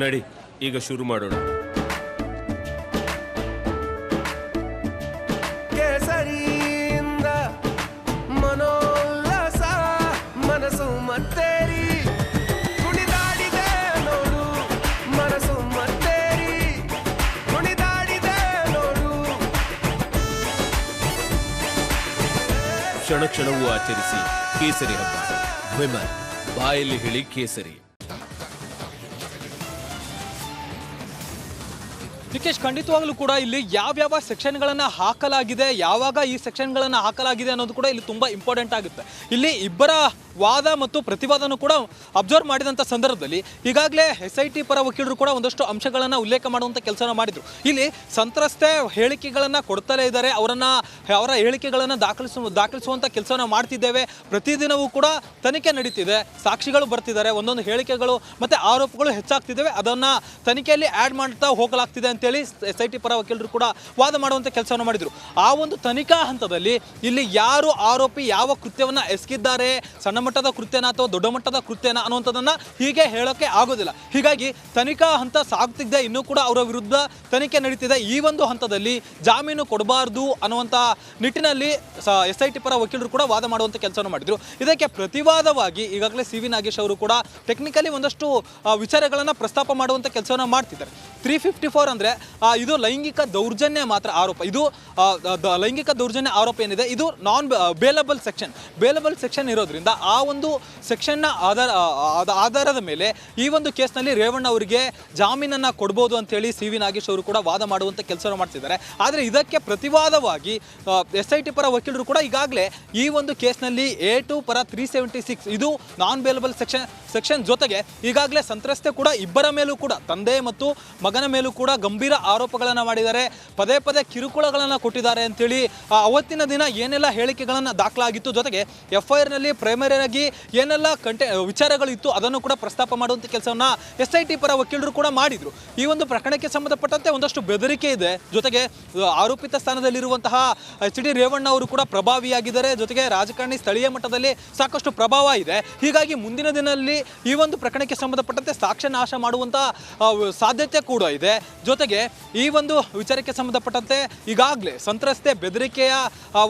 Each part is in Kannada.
ನಡಿ ಈಗ ಶುರು ಮಾಡೋಣ. ಕೇಸರಿಯಿಂದ ಮನೋಲ್ಲಾಸ ಮನಸ್ಸು ಮತ್ತೇರಿ ಕುಣಿದಾಡಿದೆ ನೋಡು, ಮನಸ್ಸು ಮತ್ತೇರಿ ಕುಣಿದಾಡಿದೆ ನೋಡು. ಕ್ಷಣ ಕ್ಷಣವೂ ಆಚರಿಸಿ ಕೇಸರಿ ಹಬ್ಬ. ವಿಮಲ್ ಬಾಯಲ್ಲಿ ಹೇಳಿ ಕೇಸರಿ. ನಿಕೇಶ್, ಖಂಡಿತವಾಗ್ಲೂ ಕೂಡ ಇಲ್ಲಿ ಯಾವ್ಯಾವ ಸೆಕ್ಷನ್ಗಳನ್ನು ಹಾಕಲಾಗಿದೆ, ಯಾವಾಗ ಈ ಸೆಕ್ಷನ್ಗಳನ್ನು ಹಾಕಲಾಗಿದೆ ಅನ್ನೋದು ಕೂಡ ಇಲ್ಲಿ ತುಂಬ ಇಂಪಾರ್ಟೆಂಟ್ ಆಗುತ್ತೆ. ಇಲ್ಲಿ ಇಬ್ಬರ ವಾದ ಮತ್ತು ಪ್ರತಿವಾದನೂ ಕೂಡ ಅಬ್ಸರ್ವ್ ಮಾಡಿದಂಥ ಸಂದರ್ಭದಲ್ಲಿ ಈಗಾಗಲೇ SIT ಪರ ವಕೀಲರು ಕೂಡ ಒಂದಷ್ಟು ಅಂಶಗಳನ್ನು ಉಲ್ಲೇಖ ಮಾಡುವಂಥ ಕೆಲಸನ ಮಾಡಿದರು. ಇಲ್ಲಿ ಸಂತ್ರಸ್ತೆ ಹೇಳಿಕೆಗಳನ್ನು ಕೊಡ್ತಲೇ ಇದ್ದಾರೆ, ಅವರ ಹೇಳಿಕೆಗಳನ್ನು ದಾಖಲಿಸುವಂಥ ಕೆಲಸನ ಮಾಡ್ತಿದ್ದೇವೆ. ಪ್ರತಿದಿನವೂ ಕೂಡ ತನಿಖೆ ನಡೀತಿದೆ, ಸಾಕ್ಷಿಗಳು ಬರ್ತಿದ್ದಾರೆ, ಒಂದೊಂದು ಹೇಳಿಕೆಗಳು ಮತ್ತು ಆರೋಪಗಳು ಹೆಚ್ಚಾಗ್ತಿದ್ದಾವೆ, ಅದನ್ನು ತನಿಖೆಯಲ್ಲಿ ಆ್ಯಡ್ ಮಾಡ್ತಾ ಹೋಗಲಾಗ್ತಿದೆ ಅಂತೇಳಿ SIT ಪರ ವಕೀಲರು ಕೂಡ ವಾದ ಮಾಡುವಂಥ ಕೆಲಸವನ್ನು ಮಾಡಿದರು. ಆ ಒಂದು ತನಿಖಾ ಹಂತದಲ್ಲಿ ಇಲ್ಲಿ ಯಾರು ಆರೋಪಿ, ಯಾವ ಕೃತ್ಯವನ್ನು ಎಸಗಿದ್ದಾರೆ, ಸಣ್ಣ ಮಟ್ಟದ ಕೃತ್ಯನ ಅಥವಾ ದೊಡ್ಡ ಮಟ್ಟದ ಕೃತ್ಯನ ಅನ್ನುವಂಥದ್ದನ್ನು ಹೀಗೆ ಹೇಳೋಕ್ಕೆ ಆಗೋದಿಲ್ಲ. ಹೀಗಾಗಿ ತನಿಖಾ ಹಂತ ಸಾಗ್ತಿದ್ದೆ, ಇನ್ನೂ ಕೂಡ ಅವರ ವಿರುದ್ಧ ತನಿಖೆ ನಡೀತಿದೆ. ಈ ಒಂದು ಹಂತದಲ್ಲಿ ಜಾಮೀನು ಕೊಡಬಾರ್ದು ಅನ್ನುವಂಥ ನಿಟ್ಟಿನಲ್ಲಿ SIT ಪರ ವಕೀಲರು ಕೂಡ ವಾದ ಮಾಡುವಂಥ ಕೆಲಸವನ್ನು ಮಾಡಿದರು. ಇದಕ್ಕೆ ಪ್ರತಿವಾದವಾಗಿ ಈಗಾಗಲೇ CV ನಾಗೇಶ್ ಅವರು ಕೂಡ ಟೆಕ್ನಿಕಲಿ ಒಂದಷ್ಟು ವಿಚಾರಗಳನ್ನು ಪ್ರಸ್ತಾಪ ಮಾಡುವಂಥ ಕೆಲಸವನ್ನು ಮಾಡ್ತಿದ್ದಾರೆ. 354 ಅಂದರೆ ಇದು ಲೈಂಗಿಕ ದೌರ್ಜನ್ಯ ಮಾತ್ರ ಆರೋಪ. ಇದು ಲೈಂಗಿಕ ದೌರ್ಜನ್ಯ ಆರೋಪ ಏನಿದೆ ಇದು ನಾನ್ ಬೇಲಬಲ್ ಸೆಕ್ಷನ್ ಇರೋದ್ರಿಂದ ಆ ಒಂದು ಸೆಕ್ಷನ್ನ ಆಧಾರದ ಮೇಲೆ ಈ ಒಂದು ಕೇಸ್ನಲ್ಲಿ ರೇವಣ್ಣ ಅವರಿಗೆ ಜಾಮೀನನ್ನು ಕೊಡ್ಬೋದು ಅಂತೇಳಿ CV ನಾಗೇಶ್ ಅವರು ಕೂಡ ವಾದ ಮಾಡುವಂಥ ಕೆಲಸವನ್ನು ಮಾಡ್ತಿದ್ದಾರೆ. ಆದರೆ ಇದಕ್ಕೆ ಪ್ರತಿವಾದವಾಗಿ SIT ಪರ ವಕೀಲರು ಕೂಡ ಈಗಾಗಲೇ ಈ ಒಂದು ಕೇಸ್ನಲ್ಲಿ A2 ಪರ 376 ಇದು ನಾನ್ ಬೇಲಬಲ್ ಸೆಕ್ಷನ್ ಜೊತೆಗೆ ಈಗಾಗಲೇ ಸಂತ್ರಸ್ತೆ ಕೂಡ ಇಬ್ಬರ ಮೇಲೂ ಕೂಡ, ತಂದೆ ಮತ್ತು ಮಗನ ಮೇಲೂ ಕೂಡ ಗಂಭೀರ ಆರೋಪಗಳನ್ನು ಮಾಡಿದ್ದಾರೆ, ಪದೇ ಪದೇ ಕಿರುಕುಳಗಳನ್ನು ಕೊಟ್ಟಿದ್ದಾರೆ ಅಂತೇಳಿ ಅವತ್ತಿನ ದಿನ ಏನೆಲ್ಲ ಹೇಳಿಕೆಗಳನ್ನು ದಾಖಲಾಗಿತ್ತು, ಜೊತೆಗೆ FIR ನಲ್ಲಿ ಪ್ರೈಮರಿಯಾಗಿ ಏನೆಲ್ಲ ವಿಚಾರಗಳಿತ್ತು ಅದನ್ನು ಕೂಡ ಪ್ರಸ್ತಾಪ ಮಾಡುವಂಥ ಕೆಲಸವನ್ನು SIT ಪರ ವಕೀಲರು ಕೂಡ ಮಾಡಿದರು. ಈ ಒಂದು ಪ್ರಕರಣಕ್ಕೆ ಸಂಬಂಧಪಟ್ಟಂತೆ ಒಂದಷ್ಟು ಬೆದರಿಕೆ ಇದೆ, ಜೊತೆಗೆ ಆರೋಪಿತ ಸ್ಥಾನದಲ್ಲಿರುವಂತಹ HD ರೇವಣ್ಣ ಅವರು ಕೂಡ ಪ್ರಭಾವಿಯಾಗಿದ್ದಾರೆ, ಜೊತೆಗೆ ರಾಜಕಾರಣಿ ಸ್ಥಳೀಯ ಮಟ್ಟದಲ್ಲಿ ಸಾಕಷ್ಟು ಪ್ರಭಾವ ಇದೆ. ಹೀಗಾಗಿ ಮುಂದಿನ ದಿನದಲ್ಲಿ ಈ ಒಂದು ಪ್ರಕರಣಕ್ಕೆ ಸಂಬಂಧಪಟ್ಟಂತೆ ಸಾಕ್ಷ್ಯ ನಾಶ ಮಾಡುವಂಥ ಸಾಧ್ಯತೆ ಕೂಡ ಇದೆ. ಜೊತೆಗೆ ಈ ಒಂದು ವಿಚಾರಕ್ಕೆ ಸಂಬಂಧಪಟ್ಟಂತೆ ಈಗಾಗಲೇ ಸಂತ್ರಸ್ತೆ ಬೆದರಿಕೆಯ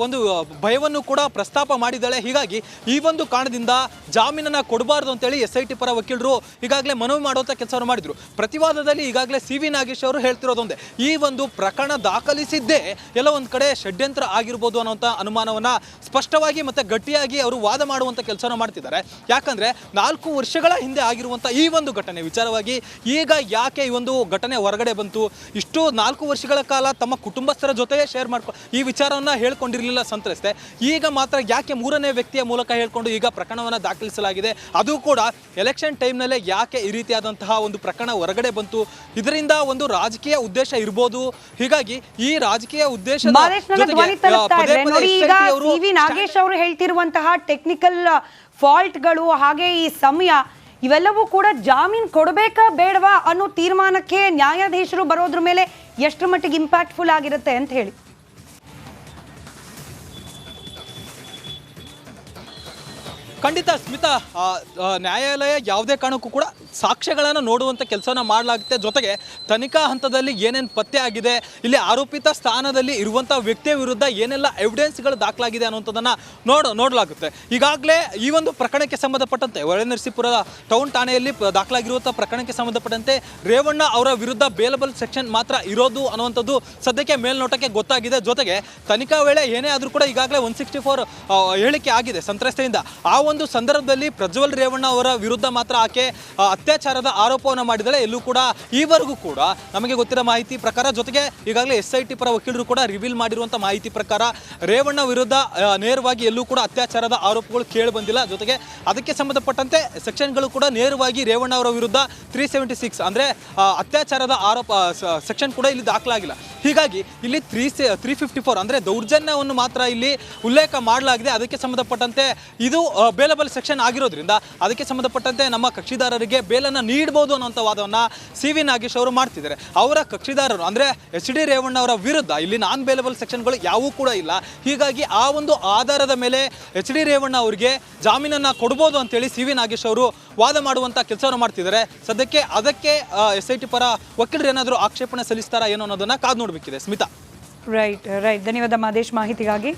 ಒಂದು ಭಯವನ್ನು ಕೂಡ ಪ್ರಸ್ತಾಪ ಮಾಡಿದ್ದಾಳೆ. ಹೀಗಾಗಿ ಈ ಒಂದು ಕಾರಣದಿಂದ ಜಾಮೀನನ್ನು ಕೊಡಬಾರ್ದು ಅಂತೇಳಿ SIT ಪರ ವಕೀಲರು ಈಗಾಗಲೇ ಮನವಿ ಮಾಡುವಂಥ ಕೆಲಸವನ್ನು ಮಾಡಿದರು. ಪ್ರತಿವಾದದಲ್ಲಿ ಈಗಾಗಲೇ CV ನಾಗೇಶ್ ಅವರು ಹೇಳ್ತಿರೋದೊಂದೇ, ಈ ಒಂದು ಪ್ರಕರಣ ದಾಖಲಿಸಿದ್ದೇ ಎಲ್ಲ ಒಂದು ಕಡೆ ಷಡ್ಯಂತ್ರ ಆಗಿರ್ಬೋದು ಅನ್ನೋಂಥ ಅನುಮಾನವನ್ನು ಸ್ಪಷ್ಟವಾಗಿ ಮತ್ತು ಗಟ್ಟಿಯಾಗಿ ಅವರು ವಾದ ಮಾಡುವಂಥ ಕೆಲಸವನ್ನು ಮಾಡ್ತಿದ್ದಾರೆ. ಯಾಕಂದರೆ 4 ವರ್ಷಗಳ ಹಿಂದೆ ಆಗಿರುವಂಥ ಈ ಒಂದು ಘಟನೆ ವಿಚಾರವಾಗಿ ಈಗ ಯಾಕೆ ಈ ಒಂದು ಘಟನೆ ಹೊರಗಡೆ ಬಂತು, ಇಷ್ಟು 4 ವರ್ಷಗಳ ಕಾಲ ತಮ್ಮ ಕುಟುಂಬಸ್ಥರ ಜೊತೆಗೆ ಶೇರ್ ಈ ವಿಚಾರವನ್ನು ಹೇಳ್ಕೊಂಡಿರಲಿಲ್ಲ ಸಂತ್ರಸ್ತೆ, ಈಗ ಮಾತ್ರ ಯಾಕೆ ಮೂರನೇ ವ್ಯಕ್ತಿಯ ಮೂಲಕ ಹೇಳ್ಕೊಂಡು ಈಗ ಪ್ರಕರಣವನ್ನು ದಾಖಲಿಸಲಾಗಿದೆ, ಅದು ಕೂಡ ಎಲೆಕ್ಷನ್ ಟೈಮ್ನಲ್ಲೇ ಯಾಕೆ ಈ ರೀತಿಯಾದಂತಹ ಒಂದು ಪ್ರಕರಣ ಹೊರಗಡೆ ಬಂತು, ಇದರಿಂದ ಒಂದು ರಾಜಕೀಯ ಉದ್ದೇಶ ಇರ್ಬೋದು. ಹೀಗಾಗಿ ಈ ರಾಜಕೀಯ ಉದ್ದೇಶ ನಾಗೇಶ್ ಅವರು ಹೇಳ್ತಿರುವಂತಹ ಟೆಕ್ನಿಕಲ್ ಫಾಲ್ಟ್ಗಳು ಹಾಗೆ ಈ ಸಮಯ ಇವೆಲ್ಲವೂ ಕೂಡ ಜಾಮೀನು ಕೊಡಬೇಕಾ ಬೇಡವಾ ಅನ್ನೋ ತೀರ್ಮಾನಕ್ಕೆ ನ್ಯಾಯಾಧೀಶರು ಬರೋದ್ರ ಮೇಲೆ ಎಷ್ಟರ ಮಟ್ಟಿಗೆ ಇಂಪ್ಯಾಕ್ಟ್ಫುಲ್ ಆಗಿರುತ್ತೆ ಅಂತ ಹೇಳಿ. ಖಂಡಿತ ಸ್ಮಿತಾ, ನ್ಯಾಯಾಲಯ ಯಾವುದೇ ಕಾರಣಕ್ಕೂ ಕೂಡ ಸಾಕ್ಷ್ಯಗಳನ್ನು ನೋಡುವಂಥ ಕೆಲಸನ ಮಾಡಲಾಗುತ್ತೆ. ಜೊತೆಗೆ ತನಿಖಾ ಹಂತದಲ್ಲಿ ಏನೇನು ಪತ್ತೆ ಆಗಿದೆ, ಇಲ್ಲಿ ಆರೋಪಿತ ಸ್ಥಾನದಲ್ಲಿ ಇರುವಂಥ ವ್ಯಕ್ತಿಯ ವಿರುದ್ಧ ಏನೆಲ್ಲ ಎವಿಡೆನ್ಸ್ಗಳು ದಾಖಲಾಗಿದೆ ಅನ್ನುವಂಥದ್ದನ್ನು ನೋಡಲಾಗುತ್ತೆ. ಈಗಾಗಲೇ ಈ ಒಂದು ಪ್ರಕರಣಕ್ಕೆ ಸಂಬಂಧಪಟ್ಟಂತೆ ಹೊಳೆನರಸೀಪುರ ಟೌನ್ ಠಾಣೆಯಲ್ಲಿ ದಾಖಲಾಗಿರುವಂಥ ಪ್ರಕರಣಕ್ಕೆ ಸಂಬಂಧಪಟ್ಟಂತೆ ರೇವಣ್ಣ ಅವರ ವಿರುದ್ಧ ಬೇಲಬಲ್ ಸೆಕ್ಷನ್ ಮಾತ್ರ ಇರೋದು ಅನ್ನುವಂಥದ್ದು ಸದ್ಯಕ್ಕೆ ಮೇಲ್ನೋಟಕ್ಕೆ ಗೊತ್ತಾಗಿದೆ. ಜೊತೆಗೆ ತನಿಖಾ ವೇಳೆ ಏನೇ ಆದರೂ ಕೂಡ ಈಗಾಗಲೇ 164 ಹೇಳಿಕೆ ಆಗಿದೆ ಸಂತ್ರಸ್ತೆಯಿಂದ. ಆ ಒಂದು ಸಂದರ್ಭದಲ್ಲಿ ಪ್ರಜ್ವಲ್ ರೇವಣ್ಣ ಅವರ ವಿರುದ್ಧ ಮಾತ್ರ ಆಕೆ ಅತ್ಯಾಚಾರದ ಆರೋಪವನ್ನು ಮಾಡಿದ್ದಾಳೆ. ಎಲ್ಲೂ ಕೂಡ ಈವರೆಗೂ ಕೂಡ ನಮಗೆ ಗೊತ್ತಿರೋ ಮಾಹಿತಿ ಪ್ರಕಾರ, ಜೊತೆಗೆ ಈಗಾಗಲೇ SIT ಪರ ವಕೀಲರು ಕೂಡ ರಿವೀಲ್ ಮಾಡಿರುವಂಥ ಮಾಹಿತಿ ಪ್ರಕಾರ ರೇವಣ್ಣ ವಿರುದ್ಧ ನೇರವಾಗಿ ಎಲ್ಲೂ ಕೂಡ ಅತ್ಯಾಚಾರದ ಆರೋಪಗಳು ಕೇಳಿ ಬಂದಿಲ್ಲ. ಜೊತೆಗೆ ಅದಕ್ಕೆ ಸಂಬಂಧಪಟ್ಟಂತೆ ಸೆಕ್ಷನ್ಗಳು ಕೂಡ ನೇರವಾಗಿ ರೇವಣ್ಣ ಅವರ ವಿರುದ್ಧ 376 ಅಂದರೆ ಅತ್ಯಾಚಾರದ ಆರೋಪ ಸೆಕ್ಷನ್ ಕೂಡ ಇಲ್ಲಿ ದಾಖಲಾಗಿಲ್ಲ. ಹೀಗಾಗಿ ಇಲ್ಲಿ 354 ಅಂದರೆ ದೌರ್ಜನ್ಯವನ್ನು ಮಾತ್ರ ಇಲ್ಲಿ ಉಲ್ಲೇಖ ಮಾಡಲಾಗಿದೆ. ಅದಕ್ಕೆ ಸಂಬಂಧಪಟ್ಟಂತೆ ಇದು ಬೇಲಬಲ್ ಸೆಕ್ಷನ್ ಆಗಿರೋದ್ರಿಂದ ಅದಕ್ಕೆ ಸಂಬಂಧಪಟ್ಟಂತೆ ನಮ್ಮ ಕಕ್ಷಿದಾರರಿಗೆ ಬೇಲನ್ನು ನೀಡಬಹುದು ಅನ್ನೋಂಥ ವಾದವನ್ನು CV ನಾಗೇಶ್ ಅವರು ಮಾಡ್ತಿದ್ದಾರೆ. ಅವರ ಕಕ್ಷಿದಾರರು ಅಂದರೆ HD ರೇವಣ್ಣ ಅವರ ವಿರುದ್ಧ ಇಲ್ಲಿ ನಾನ್ ಬೇಲಬಲ್ ಸೆಕ್ಷನ್ಗಳು ಯಾವೂ ಕೂಡ ಇಲ್ಲ. ಹೀಗಾಗಿ ಆ ಒಂದು ಆಧಾರದ ಮೇಲೆ HD ರೇವಣ್ಣ ಅವರಿಗೆ ಜಾಮೀನನ್ನು ಕೊಡ್ಬೋದು ಅಂತೇಳಿ CV ನಾಗೇಶ್ ಅವರು ವಾದ ಮಾಡುವಂಥ ಕೆಲಸವನ್ನು ಮಾಡ್ತಿದ್ದಾರೆ. ಸದ್ಯಕ್ಕೆ ಅದಕ್ಕೆ SIT ಪರ ವಕೀಲರು ಏನಾದರೂ ಆಕ್ಷೇಪಣೆ ಸಲ್ಲಿಸ್ತಾರಾ ಏನೋ ಅನ್ನೋದನ್ನ ಕಾದು ನೋಡಬೇಕಿದೆ. ಸ್ಮಿತಾ. ರೈಟ್ ಧನ್ಯವಾದ ಮಾದೇಶ್ ಮಾಹಿತಿಗಾಗಿ.